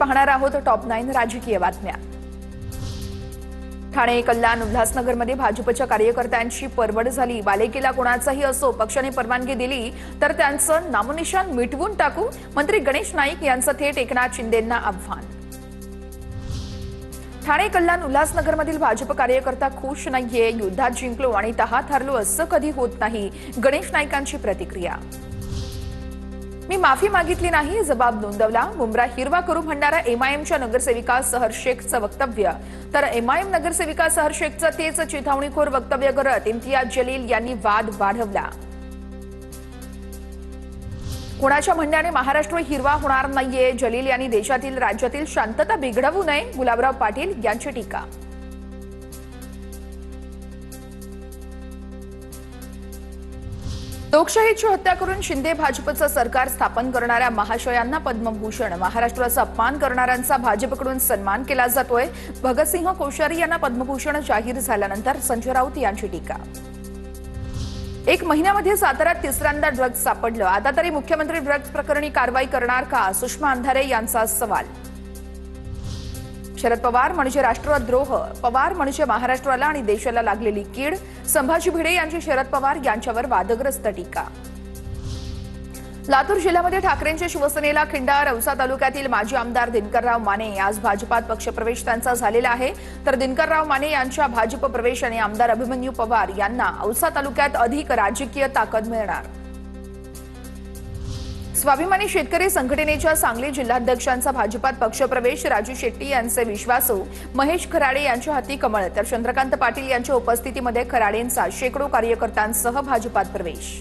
पाहणार आहोत टॉप 9 राजकीय बातम्या। ठाणे, कल्याण, उल्हासनगरमध्ये भाजपच्या कार्यकर्त्यांची परवड झाली। बालेकिल्ला कोणाचाही असो, पक्षाने परवानगी दिली तर त्यांचं नामनिशाण मिटवून टाकू, मंत्री गणेश नाईक यांचं थेट एकनाथ शिंदेंना आव्हान। ठाणे, कल्याण, उल्हासनगरमधील भाजप कार्यकर्ता खुश नाहीये। युद्धात जिंकलो आणि तहात हारलो असं कधी होत नाही, गणेश नाईकांची प्रतिक्रिया। मी माफी मागितली नाही, जबाब नोंदवला। मुंब्रा हिरवा करू म्हणणारा एमआयएमच्या नगरसेविका सहर शेखचं वक्तव्य। तर एमआयएम नगरसेविका सहर शेखचं तेच चिथावणीखोर वक्तव्य करत इम्तियाज जलील यांनी वाद वाढवला। कोणाच्या म्हणण्याने महाराष्ट्र हिरवा होणार नाहीये, जलील यांनी देशातील राज्यातील शांतता बिघडवू नये, गुलाबराव पाटील यांची टीका। लोकशाहीची हत्या करून शिंदे भाजपचं सरकार स्थापन करणाऱ्या महाशयांना पद्मभूषण। महाराष्ट्राचा अपमान करणाऱ्यांचा भाजपकडून सन्मान केला जातोय। भगतसिंह कोश्यारी यांना पद्मभूषण जाहीर झाल्यानंतर संजय राऊत यांची टीका। 1 महिन्यामध्ये साताऱ्यात तिसऱ्यांदा ड्रग्ज सापडलं, आता तरी मुख्यमंत्री ड्रग्ज प्रकरणी कारवाई करणार का, सुषमा अंधारे यांचा सवाल। शरद पवार म्हणजे राष्ट्रद्रोह, पवार म्हणजे महाराष्ट्राला आणि देशाला लागलेली कीड। संभाजी भिडे यांची शरद पवार यांच्यावर वादग्रस्त टीका। लातूर जिल्ह्यामध्ये ठाकरेंच्या शिवसेनेला खिंडार। औसा तालुक्यातील माजी आमदार दिनकरराव माने आज भाजपात पक्षप्रवेश त्यांचा झालेला आहे। तर दिनकरराव माने यांच्या भाजप प्रवेशाने आमदार अभिमन्यू पवार यांना औसा तालुक्यात अधिक राजकीय ताकद मिळणार। स्वाभिमानी शेतकरी संघटनेच्या सांगली जिल्हाध्यक्षांचा भाजपात पक्षप्रवेश। राजू शेट्टी यांचे विश्वासू महेश खराडे यांच्या हाती कमळ, तर चंद्रकांत पाटील यांच्या उपस्थितीमध्ये खराडेंचा शेकडो कार्यकर्त्यांसह भाजपात प्रवेश।